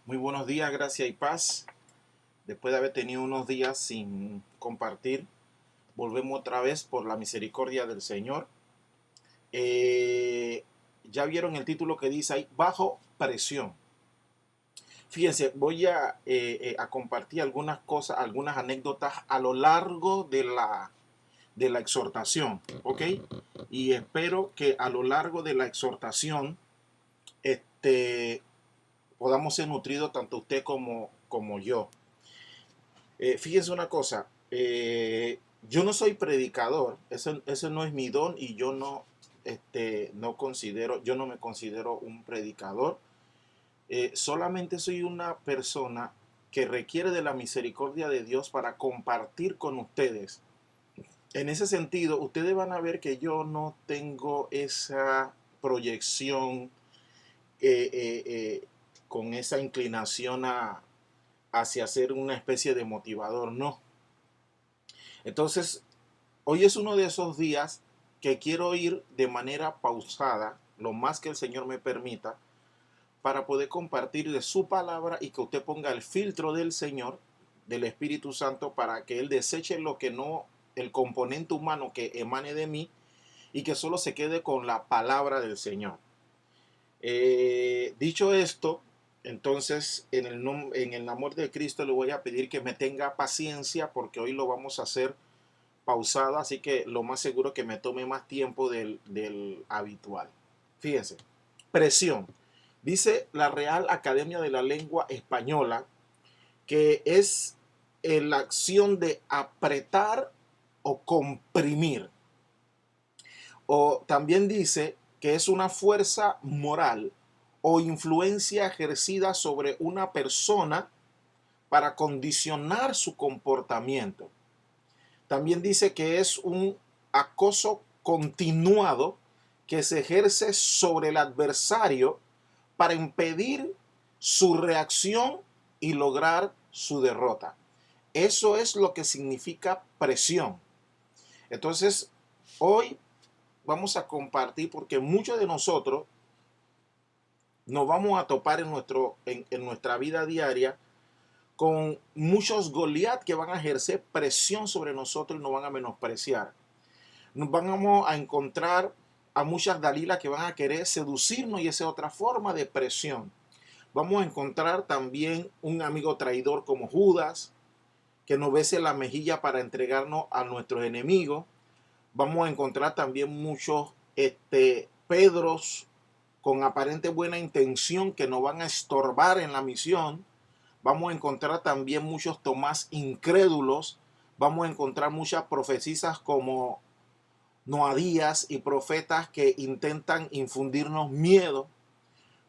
Muy buenos días, gracia y paz. Después de haber tenido unos días sin compartir, volvemos otra vez por la misericordia del Señor. Ya vieron el título que dice ahí, bajo presión. Fíjense, voy a compartir algunas cosas, algunas anécdotas a lo largo de la exhortación, ¿ok? Y espero que a lo largo de la exhortación, este, podamos ser nutridos tanto usted como yo. Fíjense una cosa, yo no soy predicador, ese no es mi don y yo yo no me considero un predicador. Solamente soy una persona que requiere de la misericordia de Dios para compartir con ustedes. En ese sentido, ustedes van a ver que yo no tengo esa proyección eh, eh, eh, con esa inclinación hacia ser una especie de motivador, no. Entonces, hoy es uno de esos días que quiero ir de manera pausada, lo más que el Señor me permita, para poder compartir de su palabra y que usted ponga el filtro del Señor, del Espíritu Santo, para que Él deseche lo que no, el componente humano que emane de mí y que solo se quede con la palabra del Señor. Dicho esto, entonces en el amor de Cristo le voy a pedir que me tenga paciencia porque hoy lo vamos a hacer pausado, así que lo más seguro que me tome más tiempo del habitual. Fíjense, presión. Dice la Real Academia de la Lengua Española que es la acción de apretar o comprimir. O también dice que es una fuerza moral o influencia ejercida sobre una persona para condicionar su comportamiento. También dice que es un acoso continuado que se ejerce sobre el adversario para impedir su reacción y lograr su derrota. Eso es lo que significa presión. Entonces, hoy vamos a compartir porque muchos de nosotros nos vamos a topar en nuestra vida diaria con muchos Goliat que van a ejercer presión sobre nosotros y nos van a menospreciar. Nos vamos a encontrar a muchas Dalilas que van a querer seducirnos y esa es otra forma de presión. Vamos a encontrar también un amigo traidor como Judas, que nos bese la mejilla para entregarnos a nuestros enemigos. Vamos a encontrar también muchos Pedros con aparente buena intención que nos van a estorbar en la misión. Vamos a encontrar también muchos Tomás incrédulos. Vamos a encontrar muchas profecías como Noadías y profetas que intentan infundirnos miedo.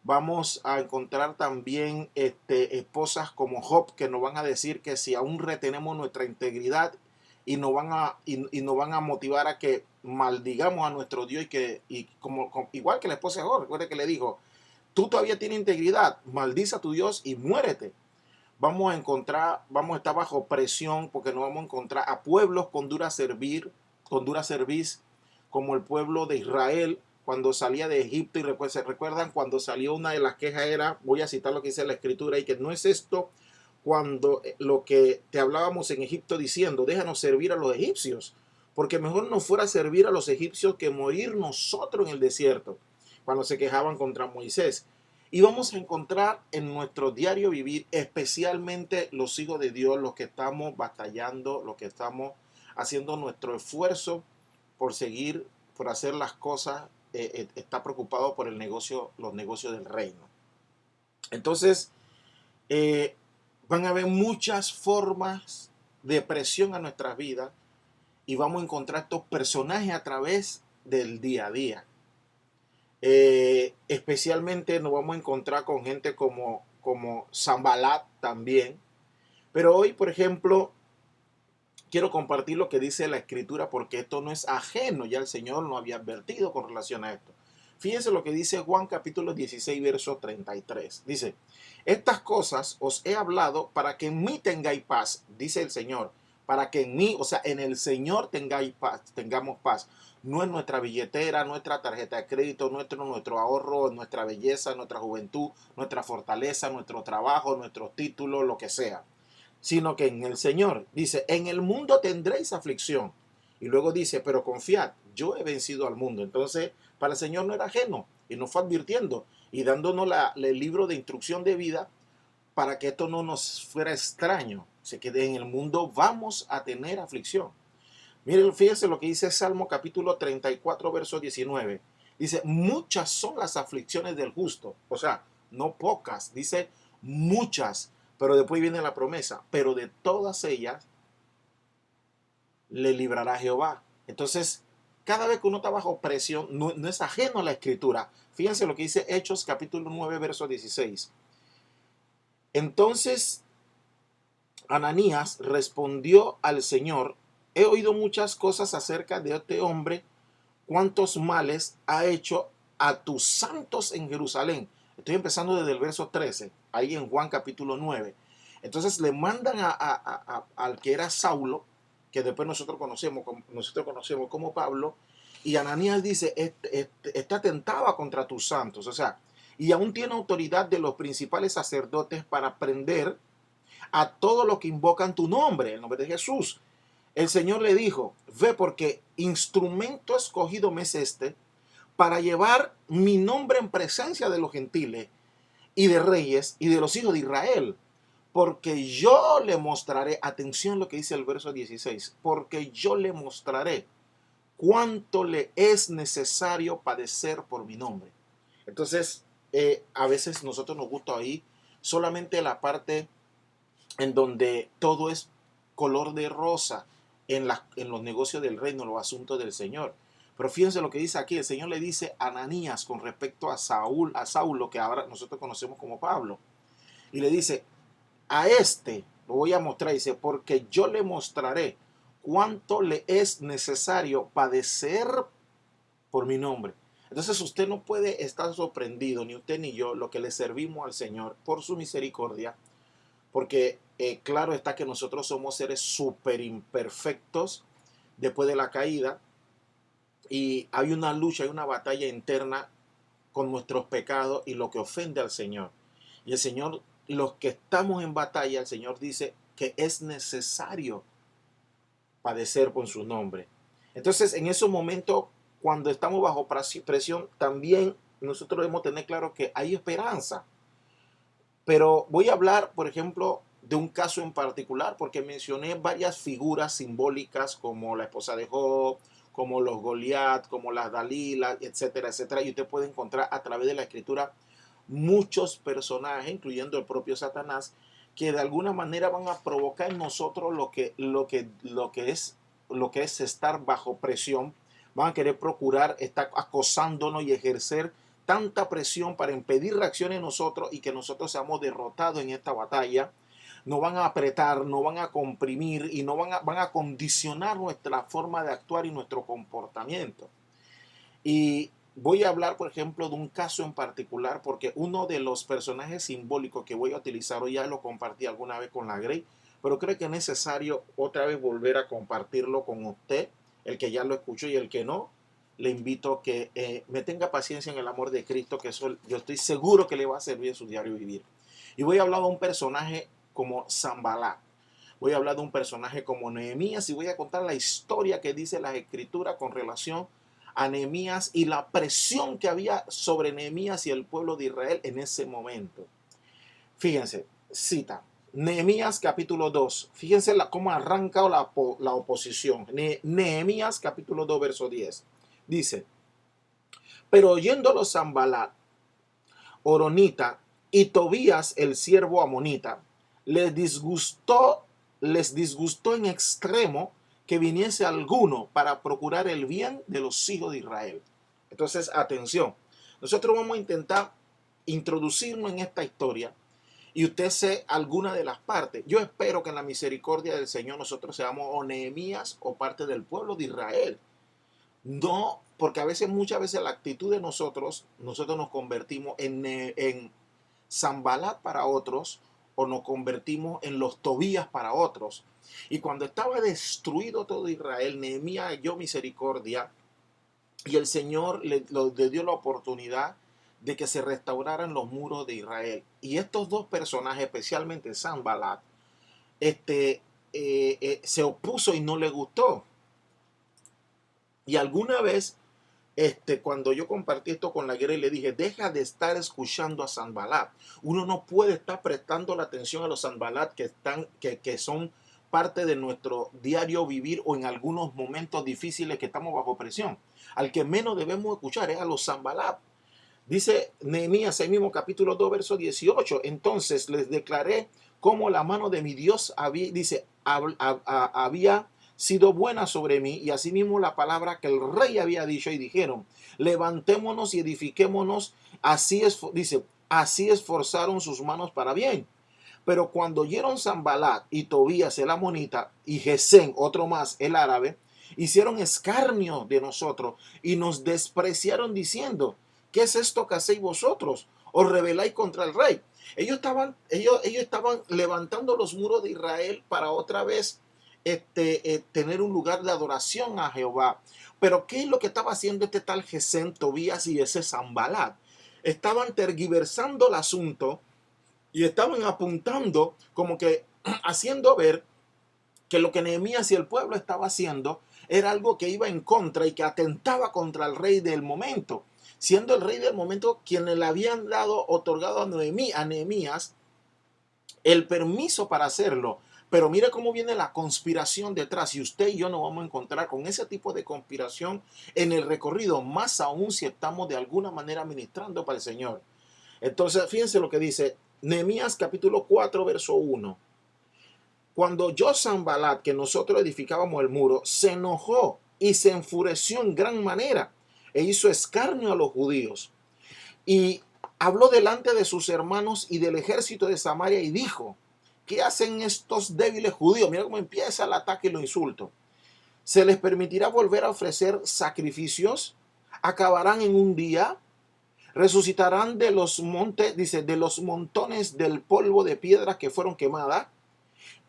Vamos a encontrar también esposas como Job que nos van a decir que si aún retenemos nuestra integridad y nos van a motivar a que maldigamos a nuestro Dios igual que la esposa de Job, recuerde que le dijo, tú todavía tienes integridad, maldice a tu Dios y muérete. Vamos a estar bajo presión porque nos vamos a encontrar a pueblos con dura cerviz, como el pueblo de Israel cuando salía de Egipto. Y se recuerdan cuando salió, una de las quejas era, voy a citar lo que dice la escritura, y que no es esto cuando lo que te hablábamos en Egipto diciendo, déjanos servir a los egipcios, porque mejor nos fuera servir a los egipcios que morir nosotros en el desierto, cuando se quejaban contra Moisés. Y vamos a encontrar en nuestro diario vivir, especialmente los hijos de Dios, los que estamos batallando, los que estamos haciendo nuestro esfuerzo por hacer las cosas, está preocupado por los negocios del reino. Entonces, van a haber muchas formas de presión a nuestras vidas y vamos a encontrar estos personajes a través del día a día. Especialmente nos vamos a encontrar con gente como Zambalat también. Pero hoy, por ejemplo, quiero compartir lo que dice la escritura porque esto no es ajeno, ya el Señor nos había advertido con relación a esto. Fíjense lo que dice Juan capítulo 16, verso 33. Dice, estas cosas os he hablado para que en mí tengáis paz, dice el Señor, para que en mí, o sea, en el Señor tengáis paz, tengamos paz. no es nuestra billetera, nuestra tarjeta de crédito, nuestro ahorro, nuestra belleza, nuestra juventud, nuestra fortaleza, nuestro trabajo, nuestros títulos, lo que sea, sino que en el Señor. Dice, en el mundo tendréis aflicción. Y luego dice, pero confiad, yo he vencido al mundo. Entonces, para el Señor no era ajeno y nos fue advirtiendo y dándonos el libro de instrucción de vida para que esto no nos fuera extraño. Se quede en el mundo, vamos a tener aflicción. Miren, fíjense lo que dice Salmo capítulo 34, verso 19. Dice, muchas son las aflicciones del justo. O sea, no pocas, dice muchas. Pero después viene la promesa, pero de todas ellas le librará Jehová. Entonces, cada vez que uno está bajo presión, no es ajeno a la escritura. Fíjense lo que dice Hechos capítulo 9, verso 16. Entonces, Ananías respondió al Señor, he oído muchas cosas acerca de este hombre, cuántos males ha hecho a tus santos en Jerusalén. Estoy empezando desde el verso 13, ahí en Juan capítulo 9. Entonces le mandan al que era Saulo, que después nosotros conocemos como Pablo, y Ananías dice, este atentaba contra tus santos, o sea, y aún tiene autoridad de los principales sacerdotes para prender a todos los que invocan tu nombre, el nombre de Jesús. El Señor le dijo, ve porque instrumento escogido me es este para llevar mi nombre en presencia de los gentiles y de reyes y de los hijos de Israel. Porque yo le mostraré, atención lo que dice el verso 16, porque yo le mostraré cuánto le es necesario padecer por mi nombre. Entonces, a veces nosotros nos gusta ahí solamente la parte en donde todo es color de rosa en los negocios del reino, en los asuntos del Señor. Pero fíjense lo que dice aquí, el Señor le dice a Ananías con respecto a Saulo, que ahora nosotros conocemos como Pablo, y le dice, a este lo voy a mostrar, dice, porque yo le mostraré cuánto le es necesario padecer por mi nombre. Entonces usted no puede estar sorprendido, ni usted ni yo, lo que le servimos al Señor por su misericordia, porque claro está que nosotros somos seres súper imperfectos después de la caída y hay una lucha, hay una batalla interna con nuestros pecados y lo que ofende al Señor. Y el Señor, los que estamos en batalla, el Señor dice que es necesario padecer por su nombre. Entonces, en esos momentos, cuando estamos bajo presión, también nosotros debemos tener claro que hay esperanza. Pero voy a hablar, por ejemplo, de un caso en particular, porque mencioné varias figuras simbólicas como la esposa de Job, como los Goliat, como las Dalila, etcétera, etcétera. Y usted puede encontrar a través de la escritura muchos personajes, incluyendo el propio Satanás, que de alguna manera van a provocar en nosotros lo que es estar bajo presión. Van a querer procurar estar acosándonos y ejercer tanta presión para impedir reacciones en nosotros y que nosotros seamos derrotados en esta batalla. Nos van a apretar, nos van a comprimir y van a condicionar nuestra forma de actuar y nuestro comportamiento. Y voy a hablar, por ejemplo, de un caso en particular, porque uno de los personajes simbólicos que voy a utilizar, hoy ya lo compartí alguna vez con la Grey, pero creo que es necesario otra vez volver a compartirlo con usted, el que ya lo escuchó y el que no. Le invito a que me tenga paciencia en el amor de Cristo, que eso yo estoy seguro que le va a servir en su diario vivir. Y voy a hablar de un personaje como Zambalá. Voy a hablar de un personaje como Nehemías y voy a contar la historia que dice la Escritura con relación a Nehemías y la presión que había sobre Nehemías y el pueblo de Israel en ese momento. Fíjense, cita, Nehemías capítulo 2. Fíjense cómo arranca la oposición. Nehemías capítulo 2, verso 10. Dice, pero oyéndolo Sanballat, Horonita y Tobías el siervo amonita, les disgustó en extremo que viniese alguno para procurar el bien de los hijos de Israel. Entonces, atención, nosotros vamos a intentar introducirnos en esta historia y usted sé alguna de las partes. Yo espero que en la misericordia del Señor nosotros seamos o Nehemías o parte del pueblo de Israel. No, porque muchas veces la actitud de nosotros nos convertimos en Sanballat para otros o nos convertimos en los Tobías para otros. Y cuando estaba destruido todo Israel, Nehemías halló misericordia y el Señor le dio la oportunidad de que se restauraran los muros de Israel. Y estos dos personajes, especialmente Sanbalat, se opuso y no le gustó. Y alguna vez, cuando yo compartí esto con la guerra y le dije, deja de estar escuchando a Sanbalat. Uno no puede estar prestando la atención a los Sanbalat que son parte de nuestro diario vivir o en algunos momentos difíciles que estamos bajo presión. Al que menos debemos escuchar es a los Sanbalat. Dice Nehemías, ahí mismo capítulo 2, verso 18. Entonces les declaré cómo la mano de mi Dios había sido buena sobre mí, y asimismo la palabra que el rey había dicho, y dijeron, levantémonos y edifiquémonos. Dice, así esforzaron sus manos para bien. Pero cuando oyeron Sanbalat y Tobías el amonita y Gesén, otro más, el árabe, hicieron escarnio de nosotros y nos despreciaron diciendo, ¿qué es esto que hacéis vosotros? ¿Os rebeláis contra el rey? Ellos estaban levantando los muros de Israel para otra vez tener un lugar de adoración a Jehová. Pero ¿qué es lo que estaba haciendo este tal Gesén, Tobías y ese Sanbalat? Estaban tergiversando el asunto y estaban apuntando como que haciendo ver que lo que Nehemías y el pueblo estaba haciendo era algo que iba en contra y que atentaba contra el rey del momento, siendo el rey del momento quienes le habían otorgado a Nehemías el permiso para hacerlo. Pero mire cómo viene la conspiración detrás, y usted y yo nos vamos a encontrar con ese tipo de conspiración en el recorrido, más aún si estamos de alguna manera ministrando para el Señor. Entonces, fíjense lo que dice Nehemías capítulo 4, verso 1. Cuando yo, Sanbalat, que nosotros edificábamos el muro, se enojó y se enfureció en gran manera e hizo escarnio a los judíos. Y habló delante de sus hermanos y del ejército de Samaria y dijo, ¿qué hacen estos débiles judíos? Mira cómo empieza el ataque y los insultos. ¿Se les permitirá volver a ofrecer sacrificios? ¿Acabarán en un día? ¿Resucitarán de los montes, dice, de los montones del polvo de piedras que fueron quemadas?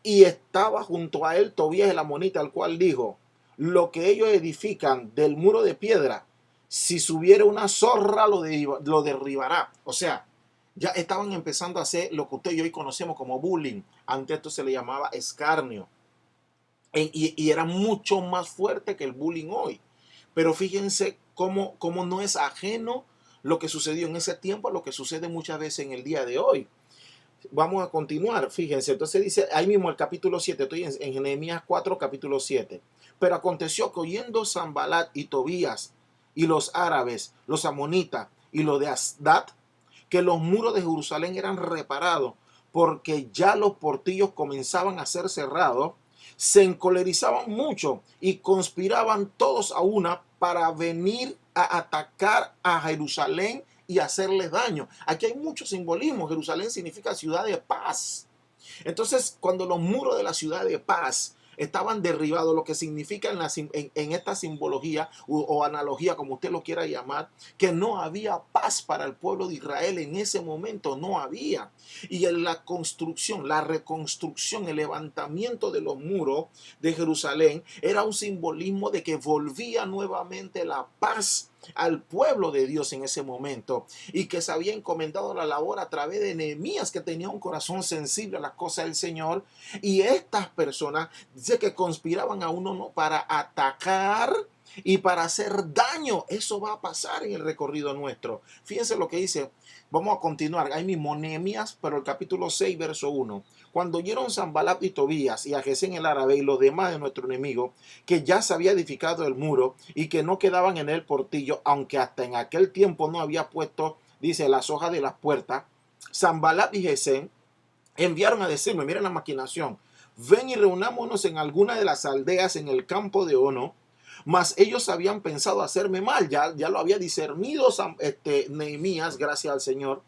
Y estaba junto a él Tobías el amonita, al cual dijo, lo que ellos edifican del muro de piedra, si subiera una zorra lo derribará. O sea, ya estaban empezando a hacer lo que usted y yo hoy conocemos como bullying. Antes esto se le llamaba escarnio. Y era mucho más fuerte que el bullying hoy. Pero fíjense cómo no es ajeno lo que sucedió en ese tiempo a lo que sucede muchas veces en el día de hoy. Vamos a continuar, fíjense, entonces dice ahí mismo el capítulo 7, estoy en Nehemías 4, capítulo 7. Pero aconteció que oyendo Sanbalat y Tobías y los árabes, los amonitas y los de Asdad, que los muros de Jerusalén eran reparados, porque ya los portillos comenzaban a ser cerrados, se encolerizaban mucho y conspiraban todos a una para venir a atacar a Jerusalén y hacerles daño. Aquí hay mucho simbolismo. Jerusalén significa ciudad de paz. Entonces, cuando los muros de la ciudad de paz estaban derribados, lo que significa en esta simbología o analogía, como usted lo quiera llamar, que no había paz para el pueblo de Israel en ese momento, no había. Y en la construcción, la reconstrucción, el levantamiento de los muros de Jerusalén era un simbolismo de que volvía nuevamente la paz al pueblo de Dios en ese momento, y que se había encomendado la labor a través de Nehemías, que tenía un corazón sensible a las cosas del Señor. Y estas personas dice que conspiraban a uno, ¿no?, para atacar y para hacer daño. Eso va a pasar en el recorrido nuestro. Fíjense lo que dice. Vamos a continuar. Ahí mismo Nehemías, pero el capítulo 6, verso 1. Cuando oyeron Sanbalat y Tobías y a Gesén el árabe y los demás de nuestro enemigo, que ya se había edificado el muro y que no quedaban en el portillo, aunque hasta en aquel tiempo no había puesto, dice, las hojas de las puertas, Sanbalat y Gesén enviaron a decirme, miren la maquinación, ven y reunámonos en alguna de las aldeas en el campo de Ono. Mas ellos habían pensado hacerme mal, ya lo había discernido Nehemías, gracias al Señor,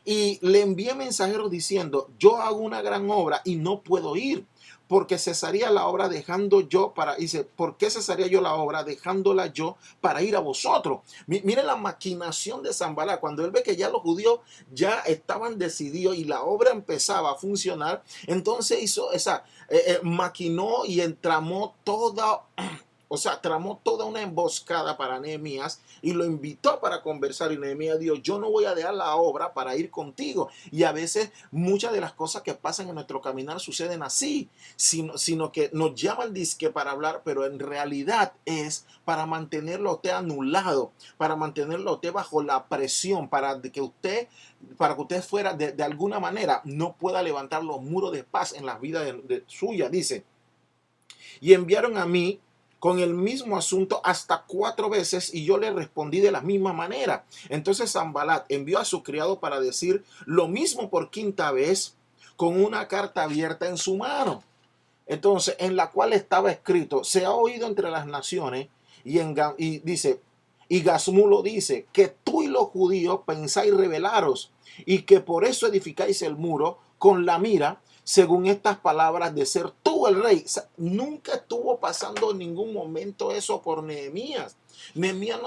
y le envié mensajeros diciendo, yo hago una gran obra y no puedo ir, porque cesaría la obra dejando yo para, dice, ¿por qué cesaría yo la obra dejándola yo para ir a vosotros? Miren la maquinación de Sanbalat, cuando él ve que ya los judíos ya estaban decididos y la obra empezaba a funcionar, entonces hizo maquinó y entramó O sea, tramó toda una emboscada para Nehemías y lo invitó para conversar. Y Nehemías dijo, yo no voy a dejar la obra para ir contigo. Y a veces muchas de las cosas que pasan en nuestro caminar suceden así, sino que nos llaman disque para hablar, pero en realidad es para mantenerlo a usted anulado, para mantenerlo a usted bajo la presión, para que usted fuera de alguna manera no pueda levantar los muros de paz en la vida de suya. Dice, y enviaron a mí con el mismo asunto hasta 4 veces y yo le respondí de la misma manera. Entonces Sanbalat envió a su criado para decir lo mismo por 5ª vez con una carta abierta en su mano. Entonces, en la cual estaba escrito, se ha oído entre las naciones y dice, y Gazmulo dice, que tú y los judíos pensáis rebelaros y que por eso edificáis el muro con la mira, según estas palabras de ser tú el rey. O sea, nunca estuvo pasando en ningún momento eso por Nehemías. Nehemías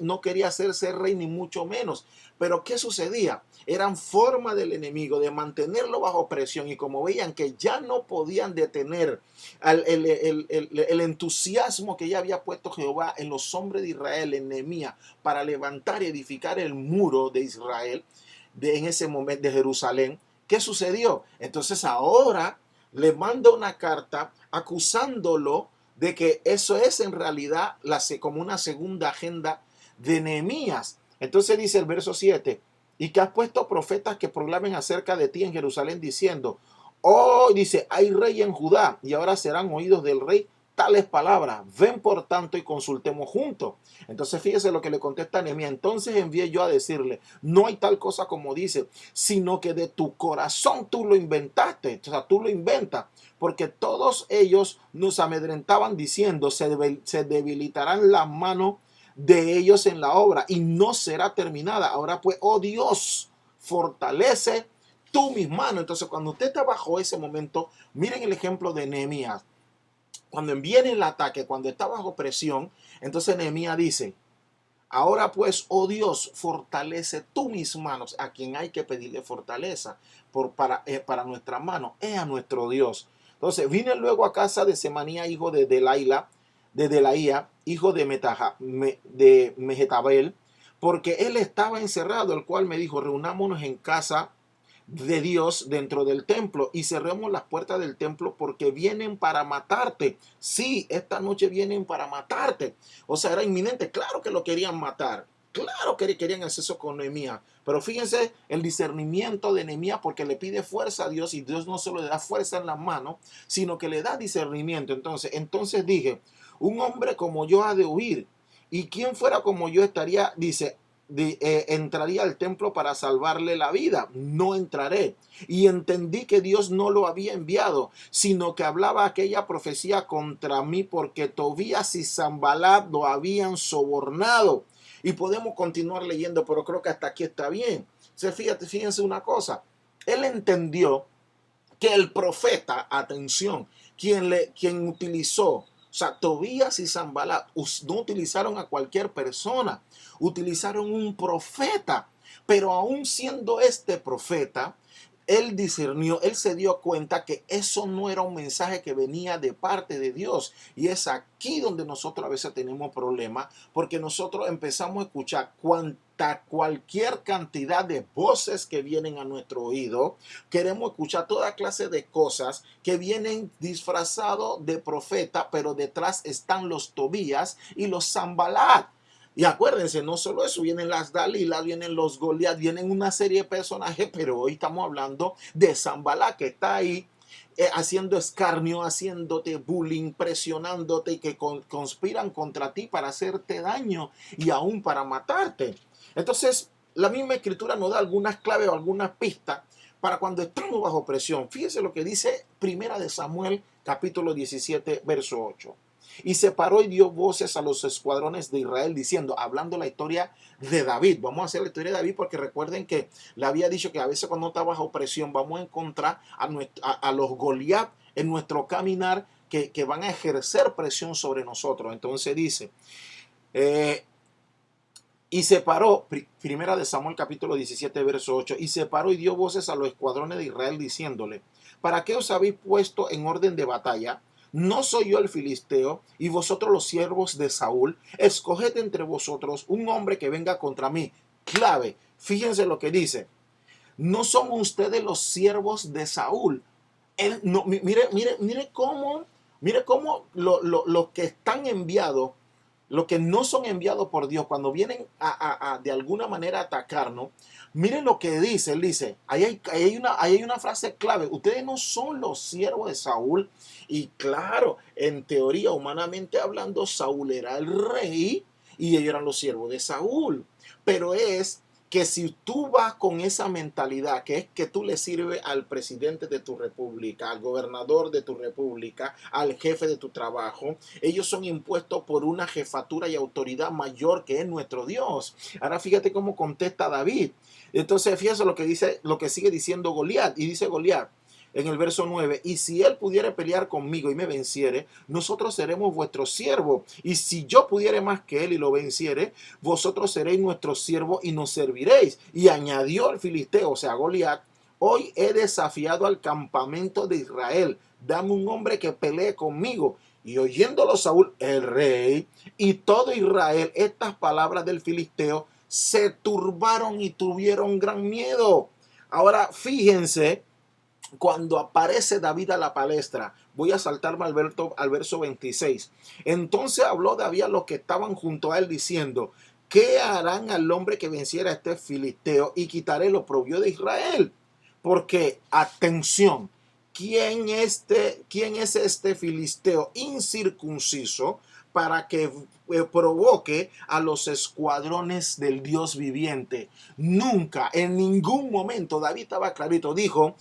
no quería hacerse rey ni mucho menos. Pero ¿qué sucedía? Eran forma del enemigo de mantenerlo bajo presión, y como veían que ya no podían detener el entusiasmo que ya había puesto Jehová en los hombres de Israel, en Nehemías, para levantar y edificar el muro de Israel, en ese momento de Jerusalén, ¿qué sucedió? Entonces ahora le manda una carta acusándolo de que eso es en realidad como una segunda agenda de Nehemías. Entonces dice el verso 7, y que has puesto profetas que proclamen acerca de ti en Jerusalén diciendo, oh, dice, hay rey en Judá y ahora serán oídos del rey tales palabras. Ven por tanto y consultemos juntos. Entonces fíjese lo que le contesta Nehemías. Entonces envié yo a decirle, no hay tal cosa como dice, sino que de tu corazón tú lo inventaste. O sea, tú lo inventas. Porque todos ellos nos amedrentaban diciendo, se debilitarán las manos de ellos en la obra y no será terminada. Ahora pues, oh Dios, fortalece tú mis manos. Entonces cuando usted está bajo ese momento, miren el ejemplo de Nehemías. Cuando viene el ataque, cuando está bajo presión, entonces Nehemías dice, ahora pues, oh Dios, fortalece tú mis manos. A quien hay que pedirle fortaleza para nuestras manos es a nuestro Dios. Entonces vine luego a casa de Semanías, hijo de Delaía, hijo de Mehetabel, porque él estaba encerrado, el cual me dijo, reunámonos en casa de Dios dentro del templo y cerremos las puertas del templo porque vienen para matarte. Sí, esta noche vienen para matarte. O sea, era inminente. Claro que lo querían matar. Claro que querían hacer eso con Nehemías. Pero fíjense el discernimiento de Nehemías, porque le pide fuerza a Dios y Dios no solo le da fuerza en las manos, sino que le da discernimiento. Entonces dije, un hombre como yo ha de huir, y quien fuera como yo estaría, dice, entraría al templo para salvarle la vida. No entraré. Y entendí que Dios no lo había enviado, sino que hablaba aquella profecía contra mí, porque Tobías y Sanbalat lo habían sobornado. Y podemos continuar leyendo, pero creo que hasta aquí está bien. Fíjense una cosa. Él entendió que el profeta, atención, quien utilizó, o sea, Tobías y Sanbalat no utilizaron a cualquier persona, utilizaron un profeta, pero aún siendo este profeta, él discernió, él se dio cuenta que eso no era un mensaje que venía de parte de Dios. Y es aquí donde nosotros a veces tenemos problemas, porque nosotros empezamos a escuchar cualquier cantidad de voces que vienen a nuestro oído. Queremos escuchar toda clase de cosas que vienen disfrazados de profeta, pero detrás están los Tobías y los Sanbalat. Y acuérdense, no solo eso, vienen las Dalilas, vienen los Goliat, vienen una serie de personajes, pero hoy estamos hablando de Sanbalat, que está ahí haciendo escarnio, haciéndote bullying, presionándote, y que conspiran contra ti para hacerte daño y aún para matarte. Entonces, la misma escritura nos da algunas claves o algunas pistas para cuando estamos bajo presión. Fíjese lo que dice Primera de Samuel, capítulo 17, verso 8. Y se paró y dio voces a los escuadrones de Israel diciendo, hablando la historia de David. Vamos a hacer la historia de David porque recuerden que le había dicho que a veces cuando está bajo presión vamos a encontrar a los Goliat en nuestro caminar que van a ejercer presión sobre nosotros. Entonces dice, y se paró, Primera de Samuel capítulo 17 verso 8, y se paró y dio voces a los escuadrones de Israel diciéndole, ¿para qué os habéis puesto en orden de batalla? ¿no soy yo el filisteo y vosotros los siervos de Saúl? Escoged entre vosotros un hombre que venga contra mí. Clave, fíjense lo que dice. ¿No son ustedes los siervos de Saúl? Él, no, mire cómo los que están enviados, los que no son enviados por Dios, cuando vienen a de alguna manera a atacarnos, miren lo que dice. Él dice, ahí hay una frase clave: ustedes no son los siervos de Saúl. Y claro, en teoría, humanamente hablando, Saúl era el rey y ellos eran los siervos de Saúl. Pero es que si tú vas con esa mentalidad, que es que tú le sirves al presidente de tu república, al gobernador de tu república, al jefe de tu trabajo, ellos son impuestos por una jefatura y autoridad mayor que es nuestro Dios. Ahora fíjate cómo contesta David. Entonces fíjate lo que dice, lo que sigue diciendo Goliat. Y dice Goliat en el verso 9: y si él pudiera pelear conmigo y me venciere, nosotros seremos vuestros siervos. Y si yo pudiere más que él y lo venciere, vosotros seréis nuestros siervos y nos serviréis. Y añadió el filisteo, o sea, Goliat: hoy he desafiado al campamento de Israel. Dame un hombre que pelee conmigo. Y oyéndolo Saúl, el rey, y todo Israel, estas palabras del filisteo, se turbaron y tuvieron gran miedo. Ahora fíjense, cuando aparece David a la palestra, voy a saltarme al verso 26. Entonces habló David a los que estaban junto a él diciendo: ¿qué harán al hombre que venciera a este filisteo y quitaré el oprobio de Israel? Porque, atención, ¿quién es este filisteo incircunciso para que provoque a los escuadrones del Dios viviente? Nunca, en ningún momento, David estaba clarito, dijo,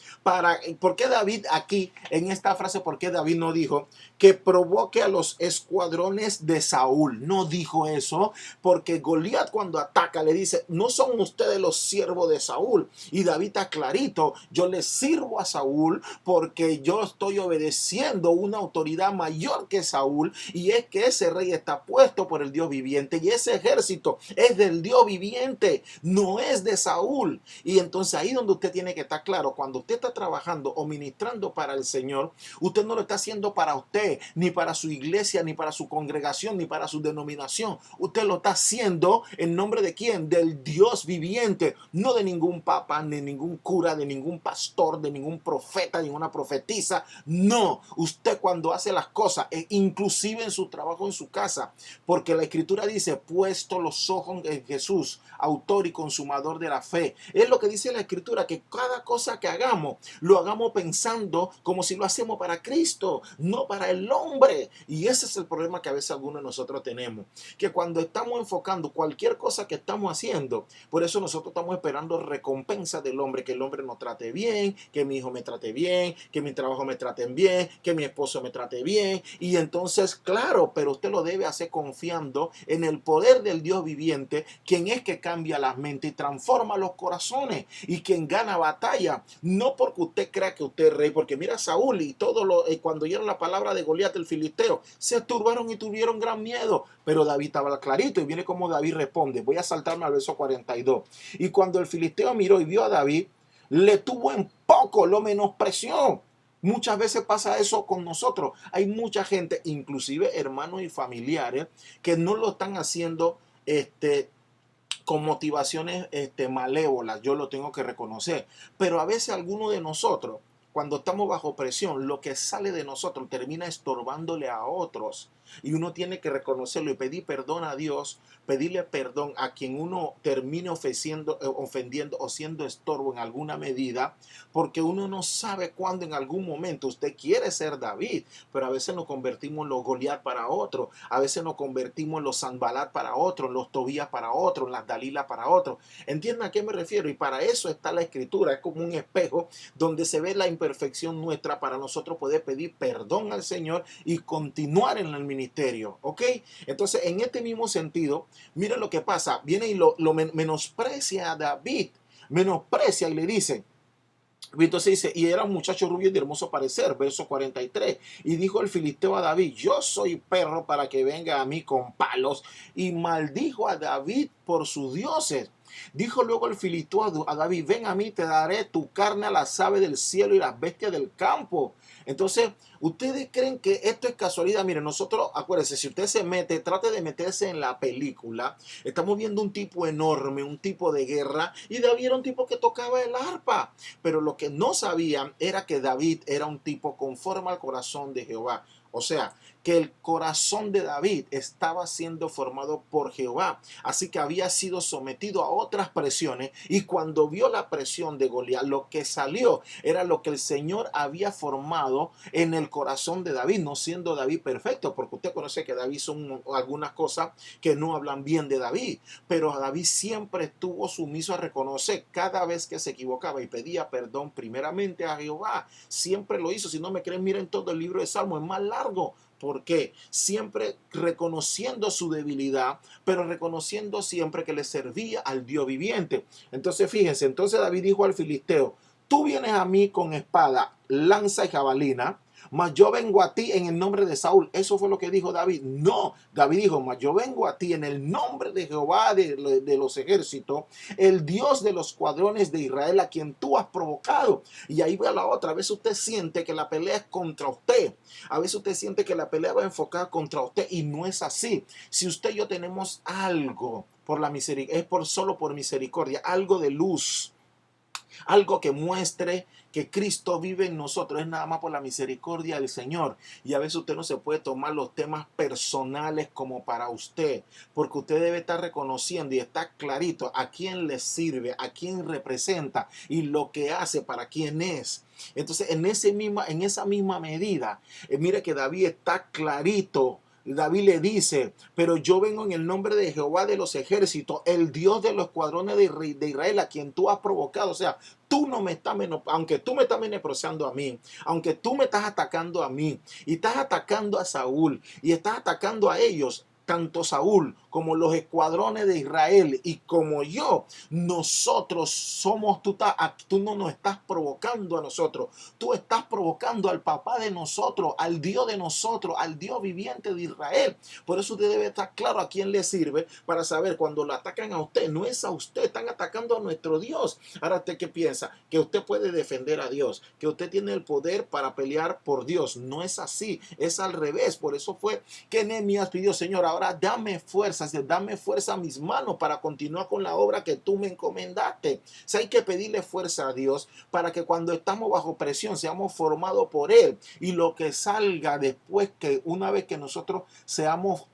¿por qué David aquí, en esta frase, por qué David no dijo que provoque a los escuadrones de Saúl? No dijo eso, porque Goliat cuando ataca le dice: no son ustedes los siervos de Saúl. Y David está clarito: yo le sirvo a Saúl porque yo estoy obedeciendo una autoridad mayor que Saúl, y es que ese rey está puesto por el Dios viviente y ese ejército es del Dios viviente, no es de Saúl. Y entonces ahí donde usted tiene que estar claro: cuando usted está trabajando o ministrando para el Señor, usted no lo está haciendo para usted, ni para su iglesia, ni para su congregación, ni para su denominación. Usted lo está haciendo en nombre de ¿quién? Del Dios viviente, no de ningún papa, ni ningún cura, de ningún pastor, de ningún profeta, ninguna profetisa. No, usted cuando hace las cosas, inclusive en su trabajo, en su casa, porque la escritura dice: puesto los ojos en Jesús, autor y consumador de la fe. Es lo que dice la escritura, que cada cosa que hagamos, lo hagamos pensando como si lo hacemos para Cristo, no para el hombre. Y ese es el problema que a veces algunos de nosotros tenemos, que cuando estamos enfocando cualquier cosa que estamos haciendo, por eso nosotros estamos esperando recompensa del hombre, que el hombre nos trate bien, que mi hijo me trate bien, que mi trabajo me traten bien, que mi esposo me trate bien. Y entonces, claro, pero usted lo debe hacer confiando en el poder del Dios viviente, quien es que cambia las mentes y transforma los corazones, y quien gana batalla, no porque usted crea que usted es rey. Porque mira, Saúl y todo cuando oyeron la palabra de Goliat el filisteo, se turbaron y tuvieron gran miedo. Pero David estaba clarito, y viene como David responde. Voy a saltarme al verso 42. Y cuando el filisteo miró y vio a David, le tuvo en poco, lo menospreció. Muchas veces pasa eso con nosotros. Hay mucha gente, inclusive hermanos y familiares, que no lo están haciendo con motivaciones malévolas. Yo lo tengo que reconocer. Pero a veces algunos de nosotros, cuando estamos bajo presión, lo que sale de nosotros termina estorbándole a otros. Y uno tiene que reconocerlo y pedir perdón a Dios, pedirle perdón a quien uno termine ofendiendo o siendo estorbo en alguna medida, porque uno no sabe cuándo en algún momento usted quiere ser David, pero a veces nos convertimos en los Goliat para otro, a veces nos convertimos en los Sanbalat para otro, en los Tobías para otro, en las Dalila para otro. ¿Entienden a qué me refiero? Y para eso está la escritura, es como un espejo donde se ve la imperfección nuestra para nosotros poder pedir perdón al Señor y continuar en el ministerio, ¿ok? Entonces, en este mismo sentido, miren lo que pasa, viene y lo menosprecia a David, menosprecia y le dice, entonces dice: y era un muchacho rubio y de hermoso parecer, verso 43, y dijo el filisteo a David: yo soy perro para que venga a mí con palos, y maldijo a David por sus dioses. Dijo luego el filisteo a David, ven a mí, te daré tu carne a las aves del cielo y las bestias del campo. Entonces, ¿ustedes creen que esto es casualidad? Miren, nosotros, acuérdense, si usted se mete, trate de meterse en la película. Estamos viendo un tipo enorme, un tipo de guerra, y David era un tipo que tocaba el arpa. Pero lo que no sabían era que David era un tipo conforme al corazón de Jehová. O sea, que el corazón de David estaba siendo formado por Jehová. Así que había sido sometido a otras presiones, y cuando vio la presión de Goliat, lo que salió era lo que el Señor había formado en el corazón de David, no siendo David perfecto, porque usted conoce que David son algunas cosas que no hablan bien de David, pero David siempre estuvo sumiso a reconocer cada vez que se equivocaba y pedía perdón primeramente a Jehová. Siempre lo hizo. Si no me creen, miren todo el libro de Salmos, es más largo. ¿Por qué? Siempre reconociendo su debilidad, pero reconociendo siempre que le servía al Dios viviente. Entonces, fíjense, entonces David dijo al filisteo, tú vienes a mí con espada, lanza y jabalina, mas yo vengo a ti en el nombre de Saúl. Eso fue lo que dijo David. No, David dijo, mas yo vengo a ti en el nombre de Jehová de los ejércitos, el Dios de los cuadrones de Israel, a quien tú has provocado. Y ahí va la otra. A veces usted siente que la pelea es contra usted. A veces usted siente que la pelea va enfocada contra usted, y no es así. Si usted y yo tenemos algo por la misericordia, es solo por misericordia, algo de luz, algo que muestre que Cristo vive en nosotros, es nada más por la misericordia del Señor. Y a veces usted no se puede tomar los temas personales como para usted, porque usted debe estar reconociendo y está clarito a quién le sirve, a quién representa y lo que hace para quién es. Entonces, en esa misma medida, mire que David está clarito. David le dice, pero yo vengo en el nombre de Jehová de los ejércitos, el Dios de los escuadrones de Israel, a quien tú has provocado. O sea, tú no me estás aunque tú me estás menospreciando a mí, aunque tú me estás atacando a mí, y estás atacando a Saúl, y estás atacando a ellos, tanto Saúl como los escuadrones de Israel y como yo, nosotros somos, tú no nos estás provocando a nosotros, tú estás provocando al papá de nosotros, al Dios de nosotros, al Dios viviente de Israel. Por eso usted debe estar claro a quién le sirve, para saber cuando lo atacan a usted, no es a usted, están atacando a nuestro Dios. Ahora, ¿usted qué piensa? Que usted puede defender a Dios, que usted tiene el poder para pelear por Dios. No es así, es al revés. Por eso fue que Nehemías pidió, Señor, ahora dame fuerza a mis manos para continuar con la obra que tú me encomendaste. O sea, hay que pedirle fuerza a Dios para que cuando estamos bajo presión seamos formados por Él, y lo que salga después, que una vez que nosotros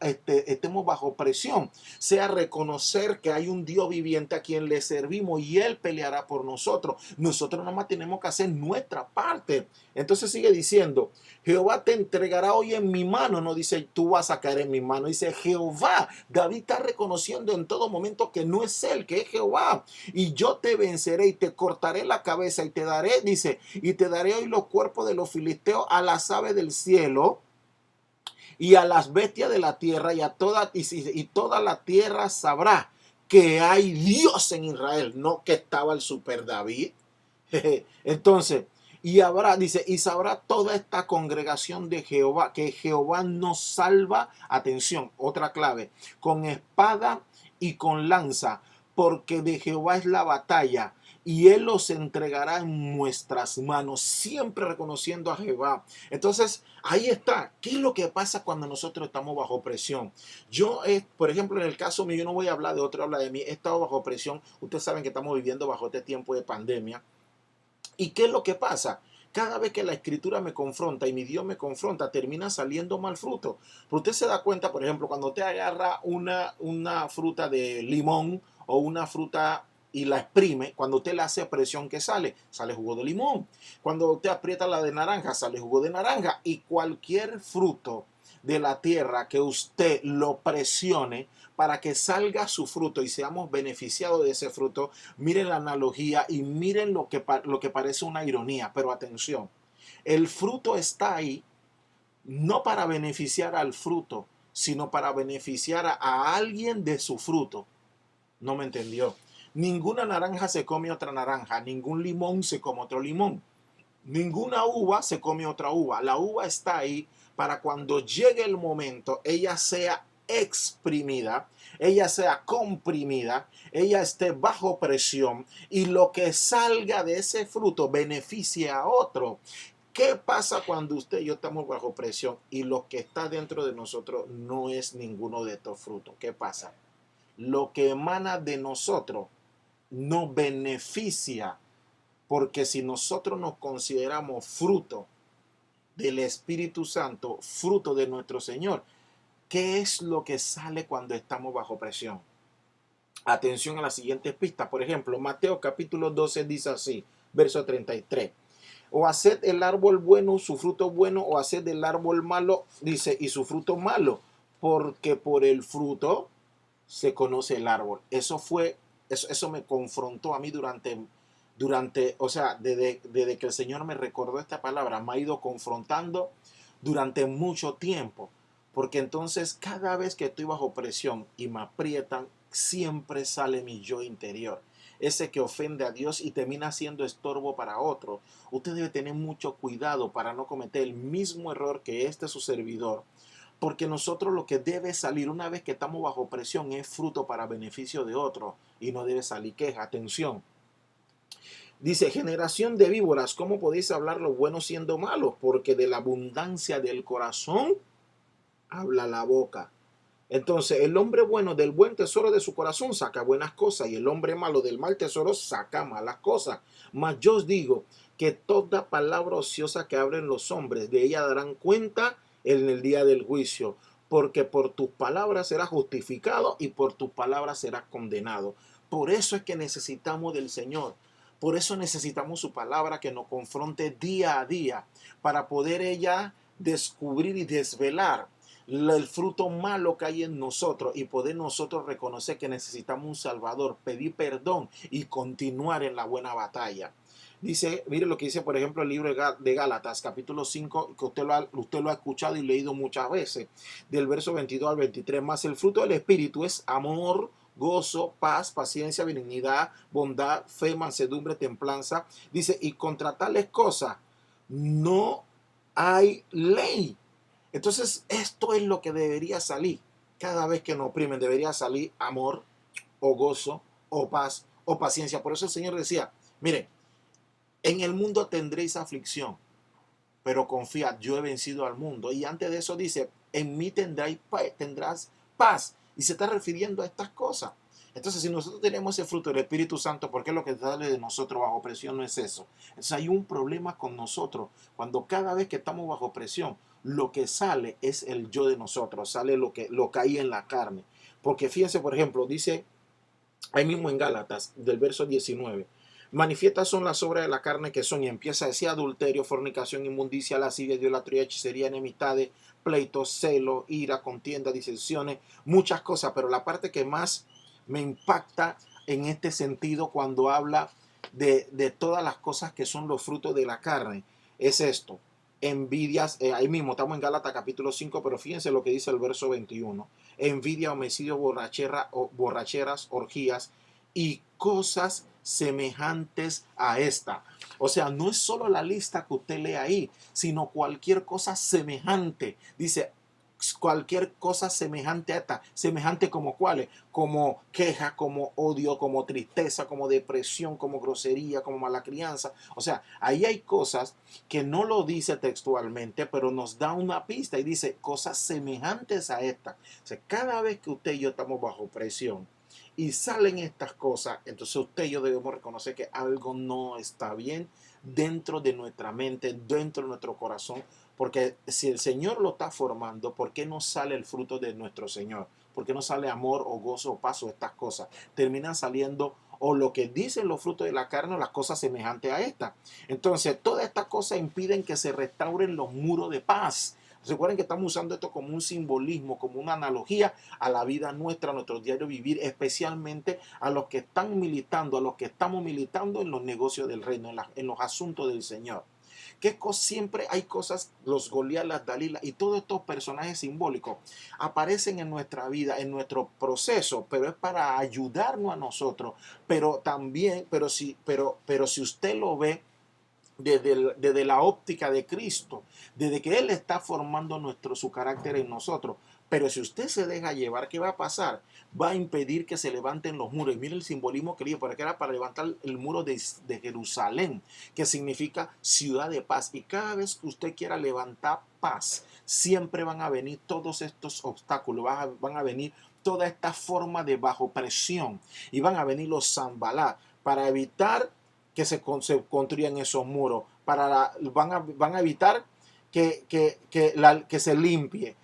estemos bajo presión, sea reconocer que hay un Dios viviente a quien le servimos y Él peleará por nosotros. Nosotros nada más tenemos que hacer nuestra parte. Entonces sigue diciendo, Jehová te entregará hoy en mi mano. No dice tú vas a caer en mi mano, dice Jehová. David está reconociendo en todo momento que no es él, que es Jehová. Y yo te venceré y te cortaré la cabeza y te daré, dice, y te daré hoy los cuerpos de los filisteos a las aves del cielo y a las bestias de la tierra, y toda la tierra sabrá que hay Dios en Israel, no que estaba el super David. Entonces, y habrá, dice, y sabrá toda esta congregación de Jehová que Jehová nos salva, atención, otra clave, con espada y con lanza, porque de Jehová es la batalla y Él los entregará en nuestras manos, siempre reconociendo a Jehová. Entonces, ahí está. ¿Qué es lo que pasa cuando nosotros estamos bajo presión? Yo, por ejemplo, en el caso mío, yo no voy a hablar de otro, habla de mí, he estado bajo presión. Ustedes saben que estamos viviendo bajo este tiempo de pandemia. ¿Y qué es lo que pasa? Cada vez que la escritura me confronta y mi Dios me confronta, termina saliendo mal fruto. Pero usted se da cuenta, por ejemplo, cuando usted agarra una fruta de limón o una fruta y la exprime, cuando usted le hace presión, ¿qué sale? Sale jugo de limón. Cuando usted aprieta la de naranja, sale jugo de naranja. Y cualquier fruto de la tierra que usted lo presione para que salga su fruto y seamos beneficiados de ese fruto, miren la analogía y miren lo que parece una ironía, pero atención, el fruto está ahí no para beneficiar al fruto, sino para beneficiar a alguien de su fruto. ¿No me entendió? Ninguna naranja se come otra naranja, ningún limón se come otro limón, ninguna uva se come otra uva. La uva está ahí para cuando llegue el momento, ella sea exprimida, ella sea comprimida, ella esté bajo presión y lo que salga de ese fruto beneficie a otro. ¿Qué pasa cuando usted y yo estamos bajo presión y lo que está dentro de nosotros no es ninguno de estos frutos? ¿Qué pasa? Lo que emana de nosotros no beneficia, porque si nosotros nos consideramos fruto del Espíritu Santo, fruto de nuestro Señor, ¿qué es lo que sale cuando estamos bajo presión? Atención a las siguientes pistas. Por ejemplo, Mateo capítulo 12 dice así, verso 33. O haced el árbol bueno su fruto bueno, o haced del árbol malo, dice, y su fruto malo, porque por el fruto se conoce el árbol. Eso me confrontó a mí o sea, desde que el Señor me recordó esta palabra, me ha ido confrontando durante mucho tiempo, porque entonces cada vez que estoy bajo presión y me aprietan, siempre sale mi yo interior, ese que ofende a Dios y termina siendo estorbo para otro. Usted debe tener mucho cuidado para no cometer el mismo error que su servidor, porque nosotros lo que debe salir una vez que estamos bajo presión es fruto para beneficio de otro y no debe salir queja. Atención. Dice, generación de víboras, ¿cómo podéis hablar lo bueno siendo malos? Porque de la abundancia del corazón habla la boca. Entonces, el hombre bueno del buen tesoro de su corazón saca buenas cosas y el hombre malo del mal tesoro saca malas cosas. Mas yo os digo que toda palabra ociosa que hablen los hombres, de ella darán cuenta en el día del juicio, porque por tus palabras serás justificado y por tus palabras serás condenado. Por eso es que necesitamos del Señor. Por eso necesitamos su palabra que nos confronte día a día para poder ella descubrir y desvelar el fruto malo que hay en nosotros y poder nosotros reconocer que necesitamos un Salvador, pedir perdón y continuar en la buena batalla. Dice, mire lo que dice, por ejemplo, el libro de Gálatas, capítulo 5, que usted lo ha escuchado y leído muchas veces, del verso 22 al 23. Más el fruto del Espíritu es amor, gozo, paz, paciencia, benignidad, bondad, fe, mansedumbre, templanza. Dice, y contra tales cosas no hay ley. Entonces, esto es lo que debería salir. Cada vez que nos oprimen, debería salir amor, o gozo, o paz, o paciencia. Por eso el Señor decía, miren, en el mundo tendréis aflicción, pero confiad, yo he vencido al mundo. Y antes de eso dice, en mí tendrás paz. Y se está refiriendo a estas cosas. Entonces, si nosotros tenemos ese fruto del Espíritu Santo, ¿por qué lo que sale de nosotros bajo presión no es eso? Entonces hay un problema con nosotros. Cuando cada vez que estamos bajo presión, lo que sale es el yo de nosotros, sale lo que hay en la carne. Porque fíjense, por ejemplo, dice ahí mismo en Gálatas, del verso 19. Manifiestas son las obras de la carne que son, y empieza a decir adulterio, fornicación, inmundicia, lascivia, idolatría, hechicería, enemistades, pleitos, celo, ira, contienda, disensiones, muchas cosas, pero la parte que más me impacta en este sentido cuando habla de todas las cosas que son los frutos de la carne es esto. Envidias, ahí mismo estamos en Gálatas capítulo 5, pero fíjense lo que dice el verso 21. Envidia, homicidio, borracheras, orgías y cosas semejantes a esta. O sea, no es solo la lista que usted lee ahí, sino cualquier cosa semejante. Dice, cualquier cosa semejante a esta. Semejante como cuáles, como queja, como odio, como tristeza, como depresión, como grosería, como mala crianza. O sea, ahí hay cosas que no lo dice textualmente, pero nos da una pista y dice cosas semejantes a esta. O sea, cada vez que usted y yo estamos bajo presión y salen estas cosas, entonces usted y yo debemos reconocer que algo no está bien dentro de nuestra mente, dentro de nuestro corazón, porque si el Señor lo está formando, ¿por qué no sale el fruto de nuestro Señor? ¿Por qué no sale amor o gozo o paz o estas cosas? Terminan saliendo o lo que dicen los frutos de la carne o las cosas semejantes a esta. Entonces, todas estas cosas impiden que se restauren los muros de paz. Recuerden que estamos usando esto como un simbolismo, como una analogía a la vida nuestra, a nuestro diario vivir, especialmente a los que están militando, a los que estamos militando en los negocios del reino, en los asuntos del Señor. Siempre hay cosas, los Goliat, las Dalila y todos estos personajes simbólicos aparecen en nuestra vida, en nuestro proceso, pero es para ayudarnos a nosotros. Pero también, pero si usted lo ve desde la óptica de Cristo, desde que Él está formando su carácter en nosotros, Pero si usted se deja llevar, ¿qué va a pasar? Va a impedir que se levanten los muros. Y mire el simbolismo que le digo, porque era para levantar el muro de Jerusalén, que significa ciudad de paz. Y cada vez que usted quiera levantar paz, siempre van a venir todos estos obstáculos, van a venir toda esta forma de bajo presión, y van a venir los Zambalá para evitar que se construyan esos muros, van a evitar que se limpie.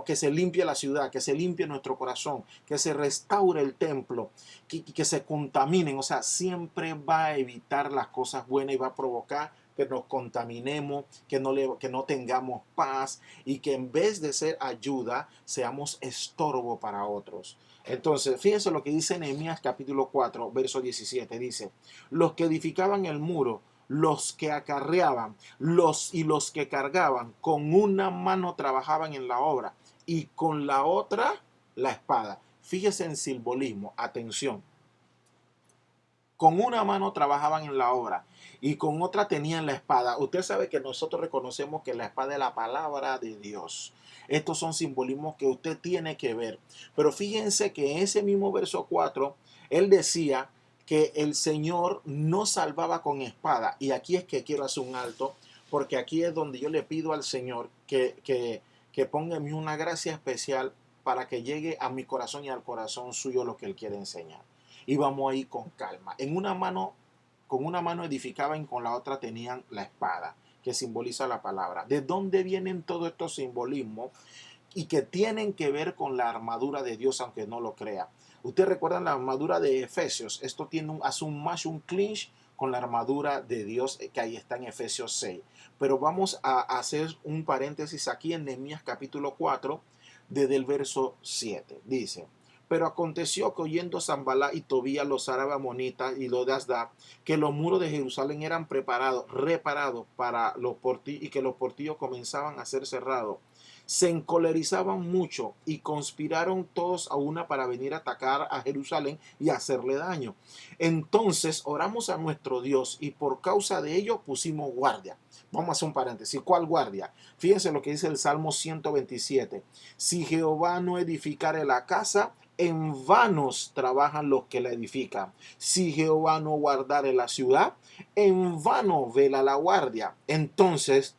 Que se limpie la ciudad, que se limpie nuestro corazón, que se restaure el templo, que se contaminen. O sea, siempre va a evitar las cosas buenas y va a provocar que nos contaminemos, que no tengamos paz y que en vez de ser ayuda, seamos estorbo para otros. Entonces, fíjense lo que dice Nehemías capítulo 4, verso 17. Dice, los que edificaban el muro, los que acarreaban, los que cargaban, con una mano trabajaban en la obra y con la otra la espada. Fíjese en simbolismo, atención. Con una mano trabajaban en la obra y con otra tenían la espada. Usted sabe que nosotros reconocemos que la espada es la palabra de Dios. Estos son simbolismos que usted tiene que ver. Pero fíjense que en ese mismo verso 4, él decía que el Señor no salvaba con espada. Y aquí es que quiero hacer un alto, porque aquí es donde yo le pido al Señor que ponga en mí una gracia especial para que llegue a mi corazón y al corazón suyo lo que Él quiere enseñar. Y vamos ahí con calma. Con una mano edificaban y con la otra tenían la espada, que simboliza la palabra. ¿De dónde vienen todos estos simbolismos? Y que tienen que ver con la armadura de Dios, aunque no lo crea. Ustedes recuerdan la armadura de Efesios. Esto hace un match, un clinch con la armadura de Dios que ahí está en Efesios 6. Pero vamos a hacer un paréntesis aquí en Nehemías capítulo 4, desde el verso 7. Dice, pero aconteció que oyendo Sanballat y Tobías los árabes amonitas y los de Asdod, que los muros de Jerusalén eran reparados para los portillos, y que los portillos comenzaban a ser cerrados, se encolerizaban mucho y conspiraron todos a una para venir a atacar a Jerusalén y hacerle daño. Entonces oramos a nuestro Dios y por causa de ello pusimos guardia. Vamos a hacer un paréntesis. ¿Cuál guardia? Fíjense lo que dice el Salmo 127. Si Jehová no edificare la casa, en vanos trabajan los que la edifican. Si Jehová no guardare la ciudad, en vano vela la guardia. Entonces,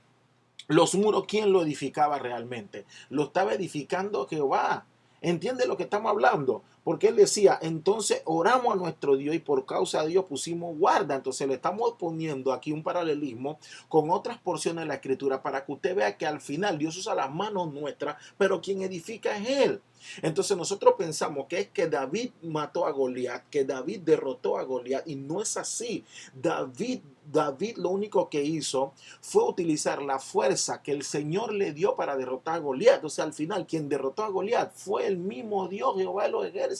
los muros, ¿quién lo edificaba realmente? Lo estaba edificando Jehová. ¿Entiende lo que estamos hablando? Porque él decía, entonces oramos a nuestro Dios y por causa de Dios pusimos guarda. Entonces le estamos poniendo aquí un paralelismo con otras porciones de la escritura para que usted vea que al final Dios usa las manos nuestras, pero quien edifica es Él. Entonces nosotros pensamos que es que David mató a Goliat, que David derrotó a Goliat, y no es así. David lo único que hizo fue utilizar la fuerza que el Señor le dio para derrotar a Goliat. O sea, al final quien derrotó a Goliat fue el mismo Dios, Jehová de los ejércitos.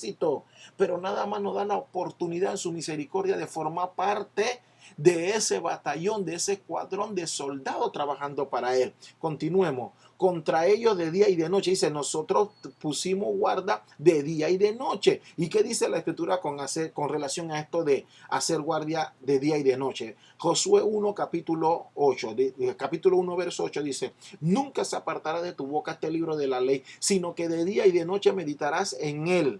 Pero nada más nos da la oportunidad en su misericordia de formar parte de ese batallón, de ese escuadrón de soldados trabajando para Él. Continuemos. Contra ellos de día y de noche. Dice, nosotros pusimos guarda de día y de noche. ¿Y qué dice la escritura con relación a esto de hacer guardia de día y de noche? Josué 1, capítulo 8, capítulo 1, verso 8 dice, nunca se apartará de tu boca este libro de la ley, sino que de día y de noche meditarás en él,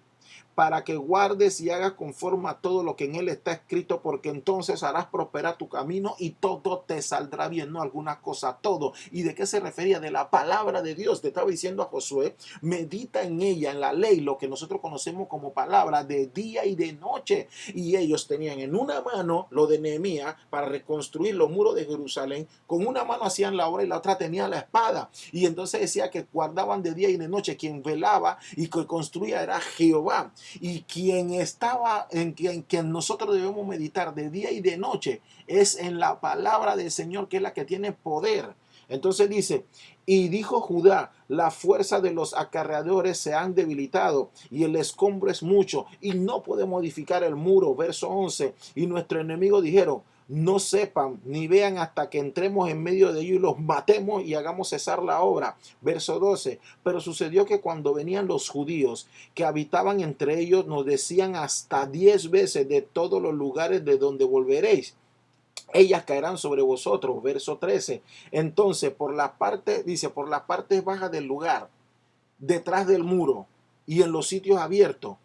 para que guardes y hagas conforme a todo lo que en él está escrito, porque entonces harás prosperar tu camino y todo te saldrá bien. No algunas cosas, todo. ¿Y de qué se refería? De la palabra de Dios. Te estaba diciendo a Josué, medita en ella, en la ley, lo que nosotros conocemos como palabra, de día y de noche. Y ellos tenían en una mano lo de Nehemías para reconstruir los muros de Jerusalén, con una mano hacían la obra y la otra tenía la espada. Y entonces decía que guardaban de día y de noche. Quien velaba y que construía era Jehová. Y quien estaba en quien nosotros debemos meditar de día y de noche es en la palabra del Señor, que es la que tiene poder. Entonces dice, y dijo Judá, la fuerza de los acarreadores se han debilitado y el escombro es mucho y no podemos modificar el muro. Verso 11, y nuestros enemigos dijeron, no sepan ni vean hasta que entremos en medio de ellos y los matemos y hagamos cesar la obra. Verso 12, pero sucedió que cuando venían los judíos que habitaban entre ellos, nos decían hasta 10 veces, de todos los lugares de donde volveréis, ellas caerán sobre vosotros. Verso 13, entonces por la parte, dice, por las partes bajas del lugar, detrás del muro y en los sitios abiertos.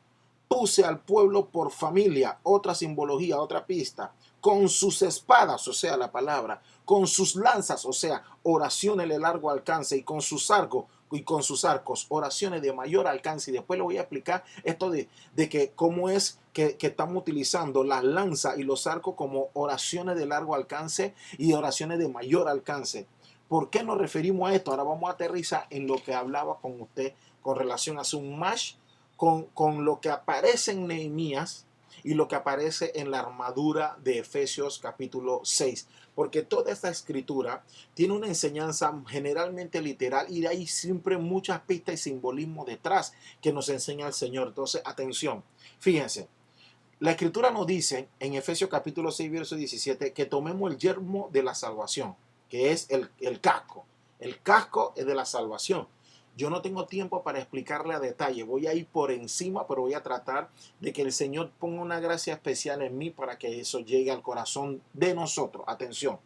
Puse al pueblo por familia, otra simbología, otra pista, con sus espadas, o sea, la palabra, con sus lanzas, o sea, oraciones de largo alcance, y con sus arcos, oraciones de mayor alcance. Y después le voy a explicar esto de que cómo es que estamos utilizando las lanzas y los arcos como oraciones de largo alcance y oraciones de mayor alcance. ¿Por qué nos referimos a esto? Ahora vamos a aterrizar en lo que hablaba con usted con relación a un match con lo que aparece en Nehemías y lo que aparece en la armadura de Efesios capítulo 6. Porque toda esta escritura tiene una enseñanza generalmente literal y de ahí siempre muchas pistas y simbolismo detrás que nos enseña el Señor. Entonces, atención, fíjense. La escritura nos dice en Efesios capítulo 6, verso 17, que tomemos el yelmo de la salvación, que es el casco. El casco es de la salvación. Yo no tengo tiempo para explicarle a detalle. Voy a ir por encima, pero voy a tratar de que el Señor ponga una gracia especial en mí para que eso llegue al corazón de nosotros. Atención.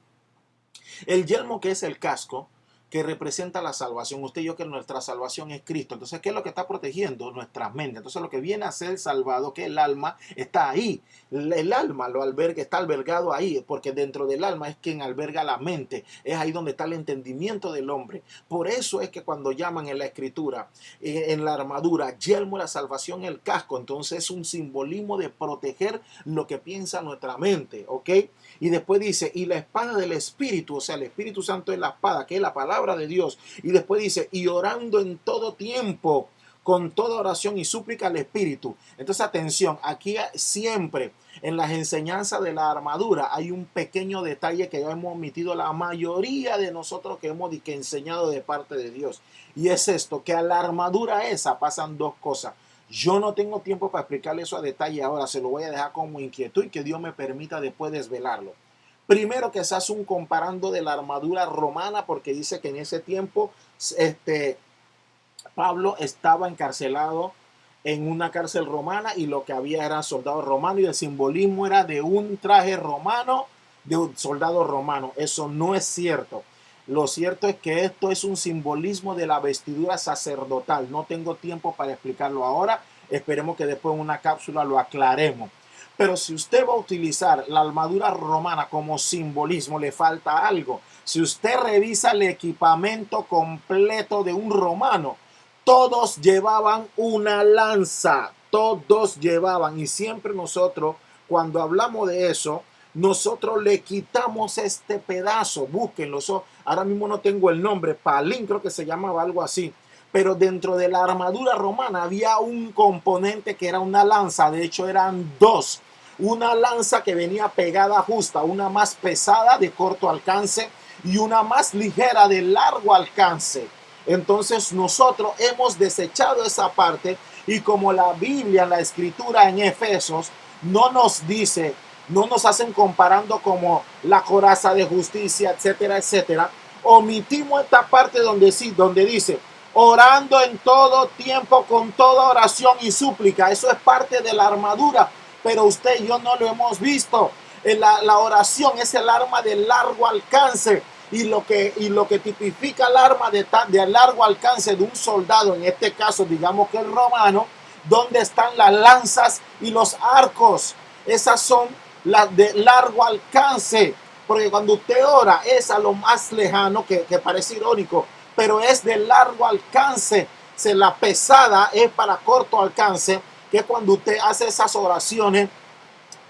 El yelmo, que es el casco, que representa la salvación. Usted y yo, que nuestra salvación es Cristo. Entonces, ¿qué es lo que está protegiendo? Nuestras mentes. Entonces, lo que viene a ser salvado, que el alma, está ahí. El alma lo alberga, está albergado ahí, porque dentro del alma es quien alberga la mente. Es ahí donde está el entendimiento del hombre. Por eso es que cuando llaman en la escritura, en la armadura, yelmo, la salvación, el casco, entonces es un simbolismo de proteger lo que piensa nuestra mente, ¿ok? Y después dice, y la espada del Espíritu, o sea, el Espíritu Santo es la espada, que es la palabra de Dios. Y después dice, y orando en todo tiempo, con toda oración y súplica al Espíritu. Entonces, atención, aquí siempre en las enseñanzas de la armadura hay un pequeño detalle que ya hemos omitido la mayoría de nosotros que hemos enseñado de parte de Dios. Y es esto, que a la armadura esa pasan dos cosas. Yo no tengo tiempo para explicarle eso a detalle ahora, se lo voy a dejar como inquietud y que Dios me permita después desvelarlo. Primero, que se hace un comparando de la armadura romana, porque dice que en ese tiempo Pablo estaba encarcelado en una cárcel romana y lo que había eran soldados romanos y el simbolismo era de un traje romano, de un soldado romano. Eso no es cierto. Lo cierto es que esto es un simbolismo de la vestidura sacerdotal. No tengo tiempo para explicarlo ahora. Esperemos que después en una cápsula lo aclaremos. Pero si usted va a utilizar la armadura romana como simbolismo, le falta algo. Si usted revisa el equipamiento completo de un romano, todos llevaban una lanza. Todos llevaban. Y siempre nosotros, cuando hablamos de eso, nosotros le quitamos este pedazo. Búsquenlo. Ahora mismo no tengo el nombre. Palín creo que se llamaba, algo así. Pero dentro de la armadura romana había un componente que era una lanza. De hecho, eran dos. Una lanza que venía pegada justa, una más pesada de corto alcance y una más ligera de largo alcance. Entonces nosotros hemos desechado esa parte y como la Biblia, la escritura en Efesios no nos dice, no nos hacen comparando como la coraza de justicia, etcétera, etcétera, omitimos esta parte donde sí, donde dice orando en todo tiempo con toda oración y súplica. Eso es parte de la armadura, pero usted y yo no lo hemos visto. La oración es el arma de largo alcance y lo que tipifica el arma de largo alcance de un soldado, en este caso digamos que el romano, donde están las lanzas y los arcos. Esas son las de largo alcance, porque cuando usted ora es a lo más lejano, que parece irónico, pero es de largo alcance. La pesada es para corto alcance, que es cuando usted hace esas oraciones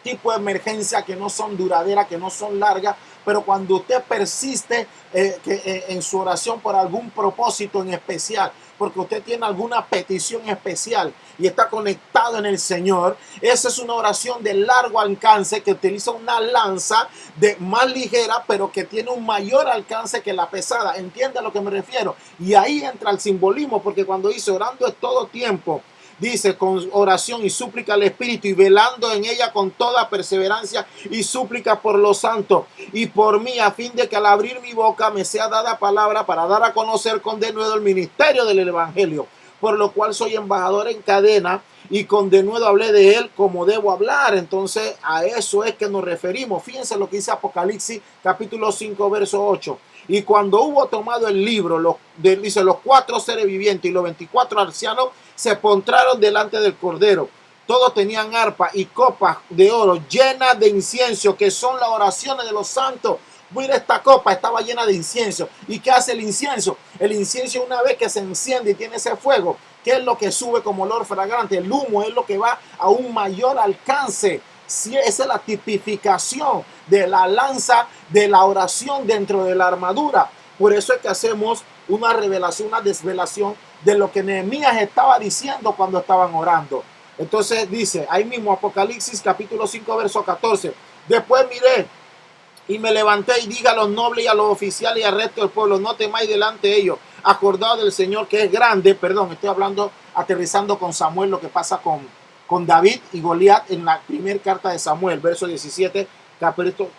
tipo de emergencia que no son duraderas, que no son largas, pero cuando usted persiste en su oración por algún propósito en especial, porque usted tiene alguna petición especial y está conectado en el Señor, esa es una oración de largo alcance que utiliza una lanza más ligera, pero que tiene un mayor alcance que la pesada. ¿Entiende a lo que me refiero? Y ahí entra el simbolismo, porque cuando dice orando es todo tiempo, dice con oración y súplica al Espíritu y velando en ella con toda perseverancia y súplica por los santos y por mí, a fin de que al abrir mi boca me sea dada palabra para dar a conocer con denuedo el ministerio del Evangelio, por lo cual soy embajador en cadena y con denuedo hablé de él como debo hablar. Entonces a eso es que nos referimos. Fíjense lo que dice Apocalipsis capítulo 5 verso 8. Y cuando hubo tomado el libro, dice, los 4 seres vivientes y los 24 ancianos se postraron delante del Cordero. Todos tenían arpa y copas de oro llenas de incienso, que son las oraciones de los santos. Mira, esta copa estaba llena de incienso. ¿Y qué hace el incienso? El incienso, una vez que se enciende y tiene ese fuego, ¿qué es lo que sube como olor fragante? El humo es lo que va a un mayor alcance. Sí, esa es la tipificación de la lanza de la oración dentro de la armadura. Por eso es que hacemos una revelación, una desvelación de lo que Nehemías estaba diciendo cuando estaban orando. Entonces dice, ahí mismo Apocalipsis capítulo 5 verso 14. Después miré y me levanté y dije a los nobles y a los oficiales y al resto del pueblo, no temáis delante de ellos, acordaos del Señor que es grande. Perdón, estoy hablando, aterrizando con Samuel, lo que pasa con David y Goliat en la primera carta de Samuel, verso 17,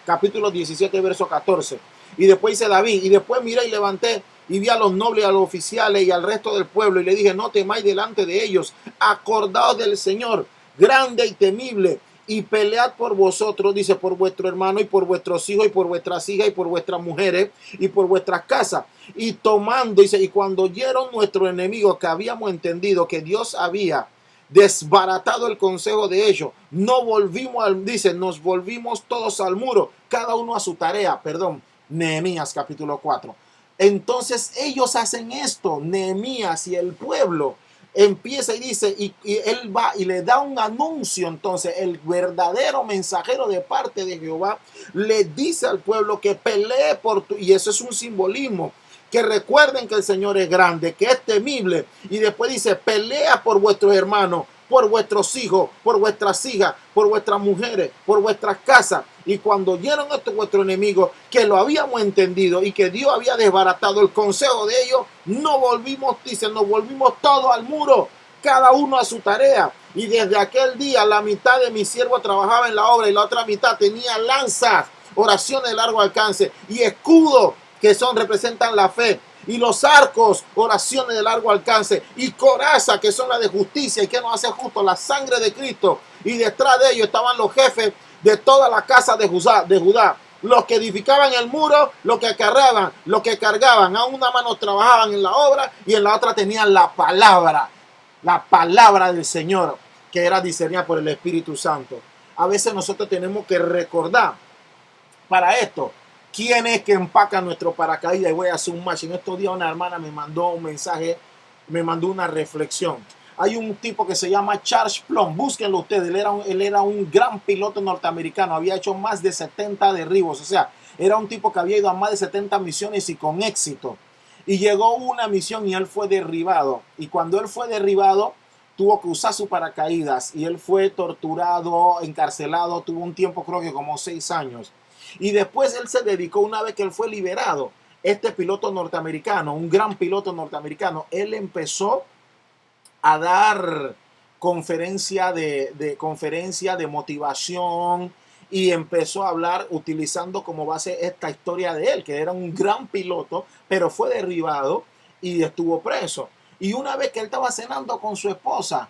capítulo 17, verso 14. Y después dice David, y después miré y levanté y vi a los nobles, a los oficiales y al resto del pueblo, y le dije, no temáis delante de ellos, acordaos del Señor, grande y temible, y pelead por vosotros, dice, por vuestro hermano y por vuestros hijos y por vuestras hijas y por vuestras mujeres y por vuestras casas. Y tomando, dice, y cuando oyeron nuestros enemigos que habíamos entendido que Dios había desbaratado el consejo de ellos, no volvimos dice, nos volvimos todos al muro, cada uno a su tarea. Perdón, Nehemías capítulo 4. Entonces ellos hacen esto, Nehemías y el pueblo empieza y dice, y él va y le da un anuncio. Entonces el verdadero mensajero de parte de Jehová le dice al pueblo que pelee por tu, y eso es un simbolismo, que recuerden que el Señor es grande, que es temible, y después dice, pelea por vuestros hermanos, por vuestros hijos, por vuestras hijas, por vuestras mujeres, por vuestras casas. Y cuando oyeron esto vuestros enemigos, que lo habíamos entendido y que Dios había desbaratado el consejo de ellos, no volvimos, dice, nos volvimos todos al muro, cada uno a su tarea. Y desde aquel día la mitad de mis siervos trabajaba en la obra y la otra mitad tenía lanzas, oraciones de largo alcance y escudos que representan la fe, y los arcos, oraciones de largo alcance, y coraza, que son las de justicia y que nos hace justo, la sangre de Cristo. Y detrás de ellos estaban los jefes de toda la casa de Judá, los que edificaban el muro, los que cargaban, a una mano trabajaban en la obra y en la otra tenían la palabra del Señor, que era discernida por el Espíritu Santo. A veces nosotros tenemos que recordar para esto quién es que empaca nuestro paracaídas. Y voy a hacer un match. En estos días una hermana me mandó un mensaje, me mandó una reflexión. Hay un tipo que se llama Charles Plum, búsquenlo ustedes. Él era un gran piloto norteamericano, había hecho más de 70 derribos, o sea, era un tipo que había ido a más de 70 misiones y con éxito. Y llegó una misión y él fue derribado. Y cuando él fue derribado, tuvo que usar su paracaídas y él fue torturado, encarcelado, tuvo un tiempo, creo que como 6 años. Y después él se dedicó, una vez que él fue liberado, este piloto norteamericano, un gran piloto norteamericano, él empezó a dar conferencia de motivación y empezó a hablar utilizando como base esta historia de él, que era un gran piloto, pero fue derribado y estuvo preso. Y una vez que él estaba cenando con su esposa,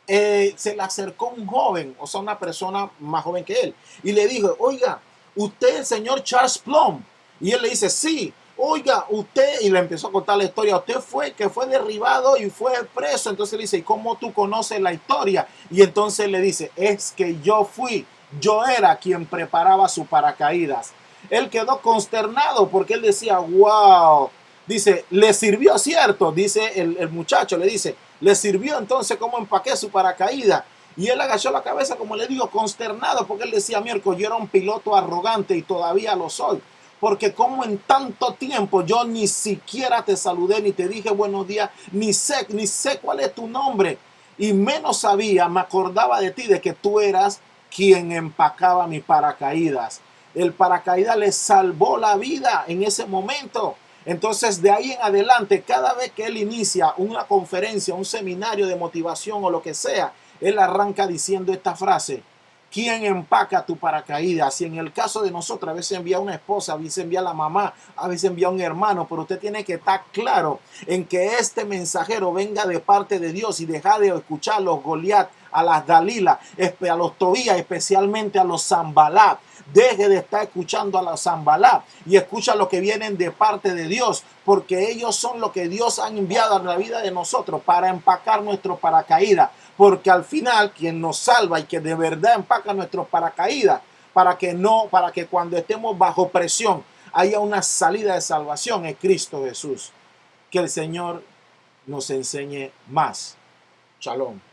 se le acercó un joven, o sea, una persona más joven que él, y le dijo, oiga, ¿usted es el señor Charles Plum? Y él le dice, sí. Oiga, usted, y le empezó a contar la historia, usted fue que fue derribado y fue preso. Entonces le dice, ¿y cómo tú conoces la historia? Y entonces le dice, es que yo era quien preparaba su paracaídas. Él quedó consternado porque él decía, wow, dice, le sirvió, cierto, dice el muchacho, le dice, le sirvió entonces cómo empaqué su paracaídas. Y él agachó la cabeza, como le digo, consternado, porque él decía, miércoles, yo era un piloto arrogante y todavía lo soy. Porque como en tanto tiempo yo ni siquiera te saludé, ni te dije buenos días, ni sé cuál es tu nombre. Y menos sabía, me acordaba de ti, de que tú eras quien empacaba mi paracaídas. El paracaídas le salvó la vida en ese momento. Entonces de ahí en adelante, cada vez que él inicia una conferencia, un seminario de motivación o lo que sea, él arranca diciendo esta frase: ¿Quién empaca tu paracaídas? Si en el caso de nosotros a veces envía una esposa, a veces envía la mamá, a veces envía un hermano, pero usted tiene que estar claro en que este mensajero venga de parte de Dios y deja de escuchar a los Goliat, a las Dalila, a los Tobías, especialmente a los Zambalat. Deje de estar escuchando a los Zambalat y escucha lo que vienen de parte de Dios, porque ellos son lo que Dios ha enviado a la vida de nosotros para empacar nuestro paracaídas. Porque al final quien nos salva y que de verdad empaca nuestros paracaídas para que cuando estemos bajo presión haya una salida de salvación es Cristo Jesús. Que el Señor nos enseñe más. Shalom.